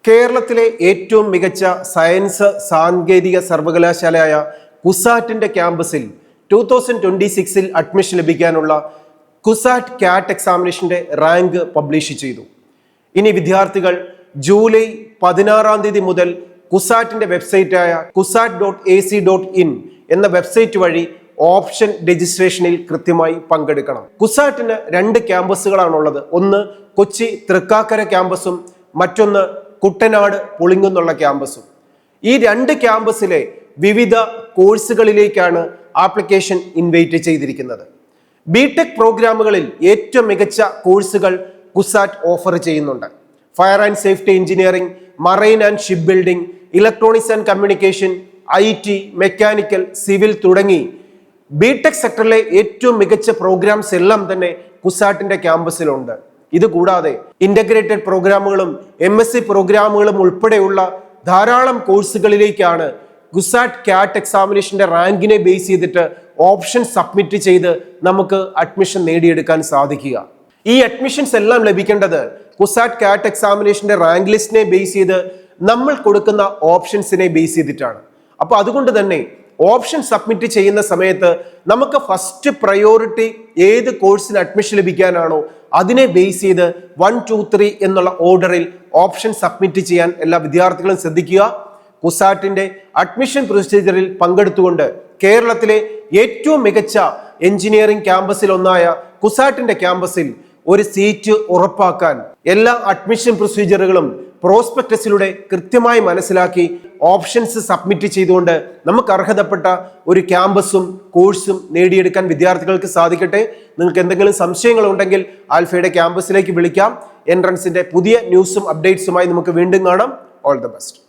കേരളത്തിലെ ഏറ്റവും മികച്ച സയൻസ് സാങ്കേതിക സർവകലാശാലയായ കുസാറ്റിന്റെ ക്യാമ്പസിൽ 2026 അഡ്മിഷൻ ലഭിക്കാനുള്ള കുസാറ്റ് കാറ്റ് എക്സാമിനേഷന്റെ റാങ്ക് പബ്ലിഷ് ചെയ്തു. ഇനി വിദ്യാർത്ഥികൾ ജൂലൈ 16 മുതൽ കുസാറ്റിന്റെ വെബ്സൈറ്റായ kusat.ac.in എന്ന വെബ്സൈറ്റ് വഴി ഓപ്ഷൻ രജിസ്ട്രേഷനിൽ കൃത്യമായി പങ്കെടുക്കണം. കുസാറ്റിന് 2 ക്യാമ്പസുകളാണുള്ളത്. ഒന്ന് കൊച്ചി തൃക്കാക്കര ക്യാമ്പസും മറ്റൊന്ന് കുട്ടനാട് പുളിങ്ങുന്നുള്ള ക്യാമ്പസും. ഈ 2 ക്യാമ്പസിലെ വിവിധ കോഴ്സുകളിലേക്കാണ് ആപ്ലിക്കേഷൻ ഇൻവൈറ്റ് ചെയ്തിരിക്കുന്നത്. ബിടെക് പ്രോഗ്രാമുകളിൽ ഏറ്റവും മികച്ച കോഴ്സുകൾ കുസാറ്റ് ഓഫർ ചെയ്യുന്നുണ്ട്. Fire and safety engineering, marine and ship building, electronics and communication, IT, mechanical, civil തുടങ്ങി ബിടെക് സെക്ടറിലെ ഏറ്റവും മികച്ച പ്രോഗ്രാംസ് എല്ലാം തന്നെ കുസാറ്റിന്റെ ക്യാമ്പസിലുണ്ട്. ഇതുകൂടാതെ ഇന്റഗ്രേറ്റഡ് പ്രോഗ്രാമുകളും MSc പ്രോഗ്രാമുകളും ഉൾപ്പെടെയുള്ള ധാരാളം കോഴ്സുകളിലേക്കാണ് കുസാറ്റ് കാറ്റ് എക്സാമിനേഷന്റെ റാങ്കിനെ ബേസ് ചെയ്തിട്ട് ഓപ്ഷൻ സബ്മിറ്റ് ചെയ്ത് നമുക്ക് അഡ്മിഷൻ നേടിയെടുക്കാൻ സാധിക്കുക. ഈ അഡ്മിഷൻസ് എല്ലാം ലഭിക്കേണ്ടത് കുസാറ്റ് കാറ്റ് എക്സാമിനേഷന്റെ റാങ്ക് ലിസ്റ്റിനെ ബേസ് ചെയ്ത് നമ്മൾ കൊടുക്കുന്ന ഓപ്ഷൻസിനെ ബേസ് ചെയ്തിട്ടാണ്. അപ്പൊ അതുകൊണ്ട് തന്നെ ഓപ്ഷൻ സബ്മിറ്റ് ചെയ്യുന്ന സമയത്ത് നമുക്ക് ഫസ്റ്റ് പ്രയോറിറ്റി ഏത് കോഴ്സിന് അഡ്മിഷൻ ലഭിക്കാനാണോ അതിനെ ബേസ് ചെയ്ത് 1, 2, 3 എന്നുള്ള ഓർഡറിൽ ഓപ്ഷൻ സബ്മിറ്റ് ചെയ്യാൻ എല്ലാ വിദ്യാർത്ഥികളും ശ്രദ്ധിക്കുക. കുസാറ്റിന്റെ അഡ്മിഷൻ പ്രൊസീജിയറിൽ പങ്കെടുത്തുകൊണ്ട് കേരളത്തിലെ ഏറ്റവും മികച്ച എഞ്ചിനീയറിംഗ് ക്യാമ്പസിൽ ഒന്നായ കുസാറ്റിന്റെ ക്യാമ്പസിൽ ഒരു സീറ്റ് ഉറപ്പാക്കാൻ എല്ലാ അഡ്മിഷൻ പ്രൊസീജിയറുകളും പ്രോസ്പെക്ടസിലൂടെ കൃത്യമായി മനസ്സിലാക്കി ഓപ്ഷൻസ് സബ്മിറ്റ് ചെയ്തുകൊണ്ട് നമുക്ക് അർഹതപ്പെട്ട ഒരു ക്യാമ്പസും കോഴ്സും നേടിയെടുക്കാൻ വിദ്യാർത്ഥികൾക്ക് സാധിക്കട്ടെ. നിങ്ങൾക്ക് എന്തെങ്കിലും സംശയങ്ങൾ ഉണ്ടെങ്കിൽ ആൽഫയുടെ ക്യാമ്പസിലേക്ക് വിളിക്കാം. എൻട്രൻസിന്റെ പുതിയ ന്യൂസും അപ്ഡേറ്റ്സുമായി നമുക്ക് വീണ്ടും കാണാം. All the best.